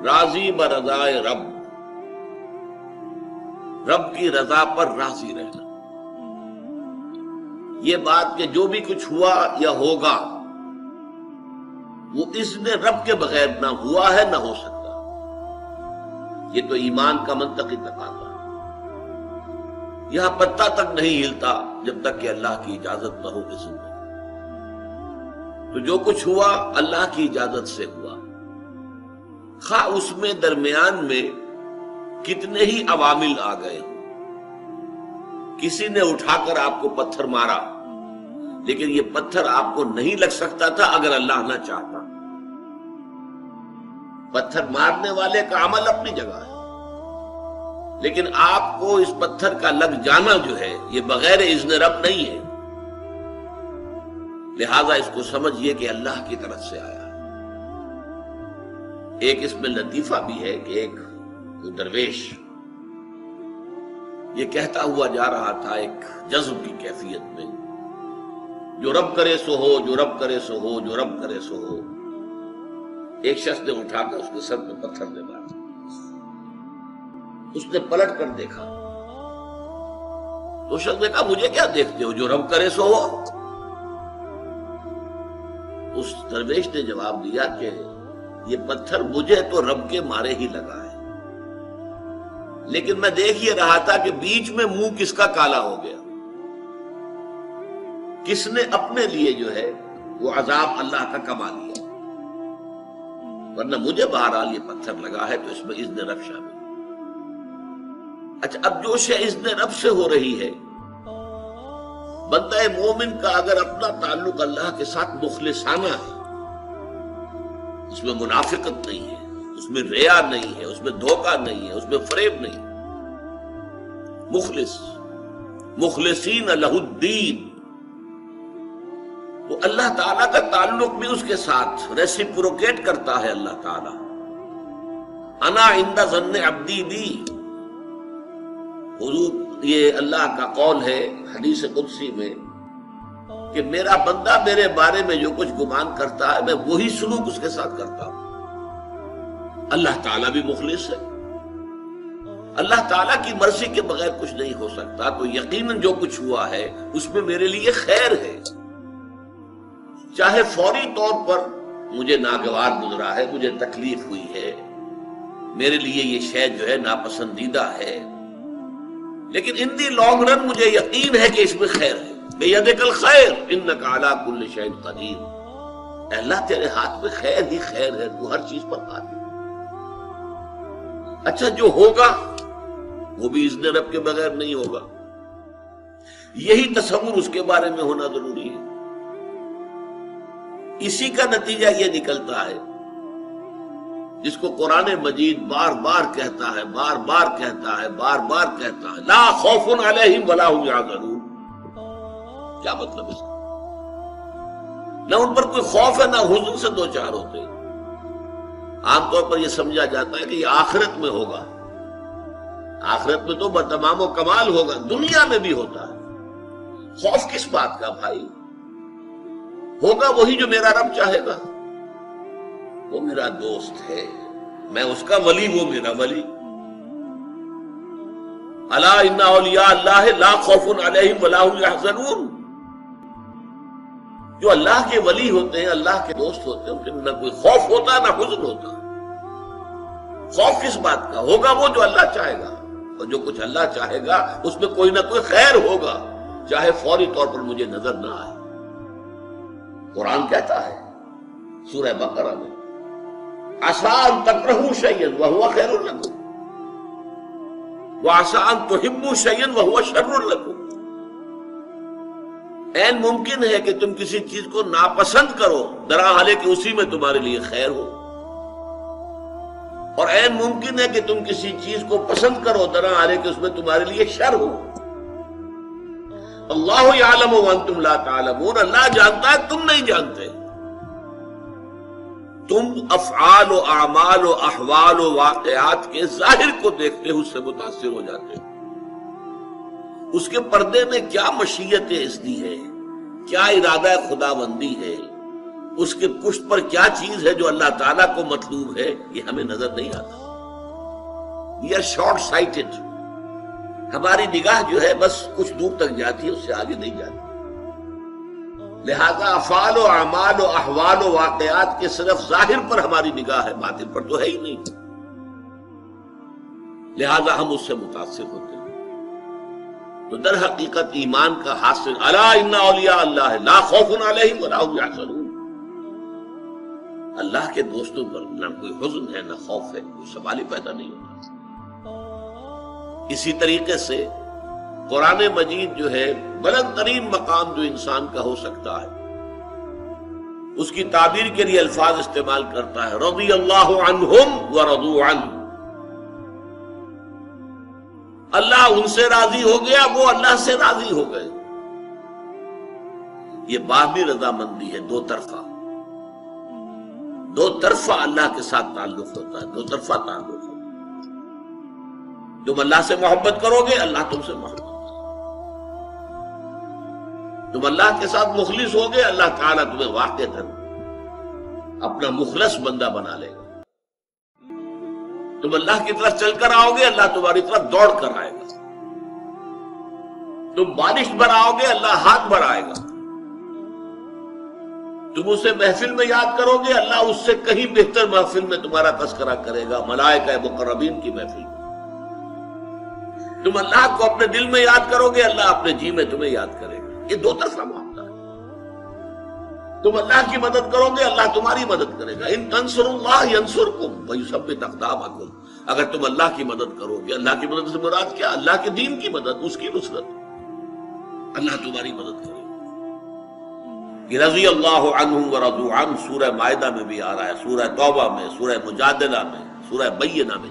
راضی برضائے رب، رب کی رضا پر راضی رہنا. یہ بات کہ جو بھی کچھ ہوا یا ہوگا وہ اذن رب کے بغیر نہ ہوا ہے نہ ہو سکتا. یہ تو ایمان کا منطقی تقاضا ہے. یہاں پتا تک نہیں ہلتا جب تک کہ اللہ کی اجازت نہ ہو اذن میں. تو جو کچھ ہوا اللہ کی اجازت سے ہوا، خواہ اس میں درمیان میں کتنے ہی عوامل آ گئے ہوں. کسی نے اٹھا کر آپ کو پتھر مارا، لیکن یہ پتھر آپ کو نہیں لگ سکتا تھا اگر اللہ نہ چاہتا. پتھر مارنے والے کا عمل اپنی جگہ ہے، لیکن آپ کو اس پتھر کا لگ جانا جو ہے یہ بغیر اذن رب نہیں ہے. لہذا اس کو سمجھیے کہ اللہ کی طرف سے آیا. ایک اس میں لطیفہ بھی ہے کہ ایک درویش یہ کہتا ہوا جا رہا تھا ایک جذب کی کیفیت میں، جو رب کرے سو ہو، جو رب کرے سو ہو، جو رب کرے سو ہو. ایک شخص نے اٹھا کر اس کے سر پہ پتھر نے مارا. اس نے پلٹ کر دیکھا تو شخص نے کہا مجھے کیا دیکھتے ہو، جو رب کرے سو ہو. اس درویش نے جواب دیا کہ یہ پتھر مجھے تو رب کے مارے ہی لگا ہے، لیکن میں دیکھ یہ رہا تھا کہ بیچ میں منہ کس کا کالا ہو گیا، کس نے اپنے لیے جو ہے وہ عذاب اللہ کا کما لیا. ورنہ مجھے بہرحال یہ پتھر لگا ہے تو اس میں اذن رب شامل. اچھا، اب جو شے اذن رب سے ہو رہی ہے، بندہ مومن کا اگر اپنا تعلق اللہ کے ساتھ مخلصانہ ہے، اس میں منافقت نہیں ہے، اس میں ریا نہیں ہے، اس میں دھوکہ نہیں ہے، اس میں فریب نہیں. مخلص، مخلصین لہ الدین، تو اللہ تعالیٰ کا تعلق بھی اس کے ساتھ ریسیپروکیٹ کرتا ہے. اللہ تعالیٰ انا عند ظن عبدی بی، حضور یہ اللہ کا قول ہے حدیث قدسی میں کہ میرا بندہ میرے بارے میں جو کچھ گمان کرتا ہے میں وہی سلوک اس کے ساتھ کرتا ہوں. اللہ تعالیٰ بھی مخلص ہے. اللہ تعالیٰ کی مرضی کے بغیر کچھ نہیں ہو سکتا. تو یقیناً جو کچھ ہوا ہے اس میں میرے لیے خیر ہے، چاہے فوری طور پر مجھے ناگوار گزرا ہے، مجھے تکلیف ہوئی ہے، میرے لیے یہ شے جو ہے ناپسندیدہ ہے، لیکن ان دی لانگ رن مجھے یقین ہے کہ اس میں خیر ہے. بیدک الخیر انک علی کل شیء قدیر. اے اللہ تیرے ہاتھ میں خیر ہی خیر ہے، تو ہر چیز پر قادر. اچھا، جو ہوگا وہ بھی اذن رب کے بغیر نہیں ہوگا. یہی تصور اس کے بارے میں ہونا ضروری ہے. اسی کا نتیجہ یہ نکلتا ہے جس کو قرآن مجید بار بار کہتا ہے، بار بار کہتا ہے، بار بار کہتا ہے، لا خوف علیہم ولا هم یحزنون. کیا مطلب اس کا؟ نہ ان پر کوئی خوف ہے نہ حزن سے دو چار ہوتے. عام طور پر یہ سمجھا جاتا ہے کہ یہ آخرت میں ہوگا. آخرت میں تو بتمام و کمال ہوگا، دنیا میں بھی ہوتا ہے. خوف کس بات کا بھائی؟ ہوگا وہی جو میرا رب چاہے گا. وہ میرا دوست ہے، میں اس کا ولی، وہ میرا ولی. الا ان اولیاء اللہ لا خوف علیہم ولا هم یحزنون. جو اللہ کے ولی ہوتے ہیں، اللہ کے دوست ہوتے ہیں، ان کے نہ کوئی خوف ہوتا نہ حزن ہوتا. خوف کس بات کا؟ ہوگا وہ جو اللہ چاہے گا، اور جو کچھ اللہ چاہے گا اس میں کوئی نہ کوئی خیر ہوگا، چاہے فوری طور پر مجھے نظر نہ آئے. قرآن کہتا ہے سورہ بقرہ میں عسیٰ ان تکرہوا شیئا وہو خیر لکم وعسیٰ ان تحبوا شیئا وہو شر لکم. عین ممکن ہے کہ تم کسی چیز کو ناپسند کرو درحالے کہ اسی میں تمہارے لیے خیر ہو، اور عین ممکن ہے کہ تم کسی چیز کو پسند کرو درحالے کہ اس میں تمہارے لیے شر ہو. اللہ یعلم وانتم لا تعلمون. اللہ جانتا ہے، تم نہیں جانتے. تم افعال و اعمال و احوال و واقعات کے ظاہر کو دیکھتے ہو، اس سے متاثر ہو جاتے ہو. اس کے پردے میں کیا مشیت اذنی ہے، کیا ارادہ خداوندی ہے، اس کے پشت پر کیا چیز ہے جو اللہ تعالیٰ کو مطلوب ہے، یہ ہمیں نظر نہیں آتا. We are short sighted. ہماری نگاہ جو ہے بس کچھ دور تک جاتی ہے، اس سے آگے نہیں جاتی. لہذا افعال و اعمال و احوال و واقعات کے صرف ظاہر پر ہماری نگاہ ہے، باطن پر تو ہے ہی نہیں. لہذا ہم اس سے متاثر ہوتے ہیں. تو در حقیقت ایمان کا حاصل الا ان اولیاء اللہ لا خوف علیہم ولا هم یحزنون. اللہ کے دوستوں پر نہ کوئی حزن ہے نہ خوف ہے، کوئی سوال ہی پیدا نہیں ہوتا. اسی طریقے سے قرآن مجید جو ہے بلند ترین مقام جو انسان کا ہو سکتا ہے، اس کی تعبیر کے لیے الفاظ استعمال کرتا ہے رضی اللہ عنہم ورضوا عنہ. اللہ ان سے راضی ہو گیا، وہ اللہ سے راضی ہو گئے. یہ باہمی رضامندی ہے، دو طرفہ. دو طرفہ اللہ کے ساتھ تعلق ہوتا ہے، دو طرفہ تعلق ہوتا ہے. تم اللہ سے محبت کرو گے، اللہ تم سے محبت کرے. تم اللہ کے ساتھ مخلص ہوگے، اللہ تعالیٰ تمہیں واقعتاً اپنا مخلص بندہ بنا لے گا. تم اللہ کی طرف چل کر آؤ گے، اللہ تمہاری طرف دوڑ کر آئے گا. تم بارش بناؤ گے، اللہ ہاتھ بڑھائے گا. تم اسے محفل میں یاد کرو گے، اللہ اس سے کہیں بہتر محفل میں تمہارا تذکرہ کرے گا، ملائکہ مقربین کی محفل میں. تم اللہ کو اپنے دل میں یاد کرو گے، اللہ اپنے جی میں تمہیں یاد کرے گا. یہ دو طرفہ معاملہ ہے. تم اللہ کی مدد کرو گے، اللہ تمہاری مدد کرے گا. ان تنصروا اللہ ینصرکم ویثبت اقدامکم. اگر تم اللہ کی مدد کرو گے، اللہ کی مدد سے مراد کیا؟ اللہ کے دین کی مدد، اس کی نصرت. اللہ تمہاری مدد کرے گا. یہ رضی اللہ عنہم ورضوا عنہ سورہ مائدہ میں بھی آ رہا ہے، سورہ توبہ میں، سورہ مجادلہ میں، سورہ بینہ میں.